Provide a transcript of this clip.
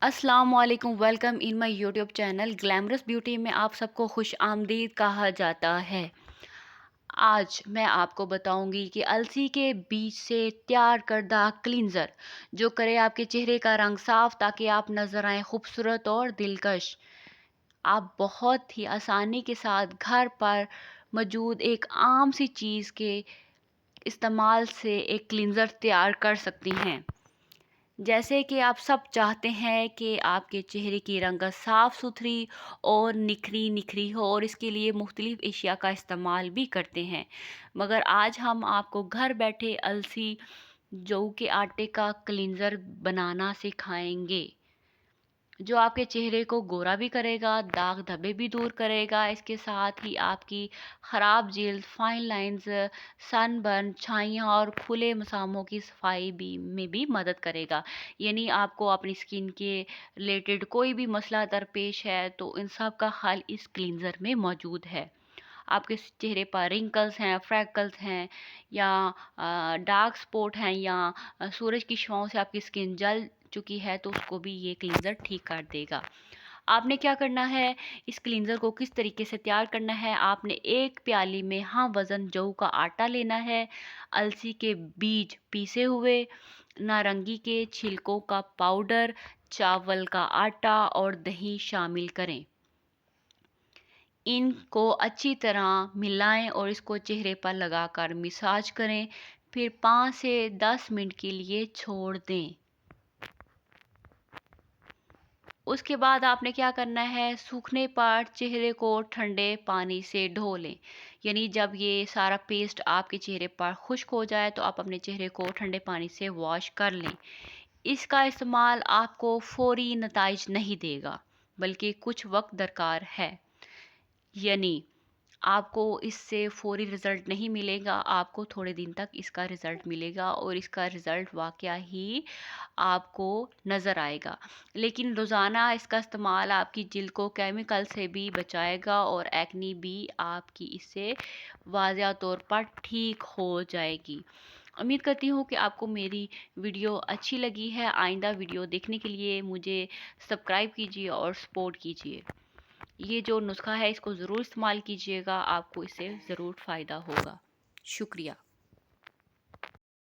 السلام علیکم، welcome in my YouTube channel glamorous beauty میں آپ سب کو خوش آمدید کہا جاتا ہے۔ آج میں آپ کو بتاؤں گی کہ السی کے بیج سے تیار کردہ کلینزر جو کرے آپ کے چہرے کا رنگ صاف تاکہ آپ نظر آئیں خوبصورت اور دلکش۔ آپ بہت ہی آسانی کے ساتھ گھر پر موجود ایک عام سی چیز کے استعمال سے ایک کلینزر تیار کر سکتی ہیں۔ جیسے کہ آپ سب چاہتے ہیں کہ آپ کے چہرے کی رنگت صاف ستھری اور نکھری ہو، اور اس کے لیے مختلف اشیاء کا استعمال بھی کرتے ہیں، مگر آج ہم آپ کو گھر بیٹھے السی جو کے آٹے کا کلینزر بنانا سکھائیں گے، جو آپ کے چہرے کو گورا بھی کرے گا، داغ دھبے بھی دور کرے گا، اس کے ساتھ ہی آپ کی خراب جلد، فائن لائنز، سن برن، چھائیاں اور کھلے مساموں کی صفائی میں بھی مدد کرے گا۔ یعنی آپ کو اپنی سکن کے ریلیٹڈ کوئی بھی مسئلہ درپیش ہے تو ان سب کا حل اس کلینزر میں موجود ہے۔ آپ کے چہرے پر رنکلز ہیں، فریکلز ہیں، یا ڈارک سپاٹ ہیں، یا سورج کی شعاؤں سے آپ کی سکن جل چکی ہے تو اس کو بھی یہ کلینزر ٹھیک کر دے گا۔ آپ نے کیا کرنا ہے، اس کلینزر کو کس طریقے سے تیار کرنا ہے؟ آپ نے ایک پیالی میں ہاں وزن جو کا آٹا لینا ہے، السی کے بیج پیسے ہوئے، نارنگی کے چھلکوں کا پاؤڈر، چاول کا آٹا اور دہی شامل کریں۔ ان کو اچھی طرح ملائیں اور اس کو چہرے پر لگا کر مساج کریں، پھر 5 سے 10 منٹ کے لیے چھوڑ دیں۔ اس کے بعد آپ نے کیا کرنا ہے، سوکھنے پر چہرے کو ٹھنڈے پانی سے دھو لیں۔ یعنی جب یہ سارا پیسٹ آپ کے چہرے پر خشک ہو جائے تو آپ اپنے چہرے کو ٹھنڈے پانی سے واش کر لیں۔ اس کا استعمال آپ کو فوری نتائج نہیں دے گا، بلکہ کچھ وقت درکار ہے۔ یعنی آپ کو اس سے فوری رزلٹ نہیں ملے گا، آپ کو تھوڑے دن تک اس کا رزلٹ ملے گا، اور اس کا رزلٹ واقعہ ہی آپ کو نظر آئے گا۔ لیکن روزانہ اس کا استعمال آپ کی جلد کو کیمیکل سے بھی بچائے گا، اور ایکنی بھی آپ کی اس سے واضح طور پر ٹھیک ہو جائے گی۔ امید کرتی ہوں کہ آپ کو میری ویڈیو اچھی لگی ہے۔ آئندہ ویڈیو دیکھنے کے لیے مجھے سبسکرائب کیجیے اور سپورٹ کیجیے۔ یہ جو نسخہ ہے اس کو ضرور استعمال کیجیے گا، آپ کو اس سے ضرور فائدہ ہوگا۔ شکریہ۔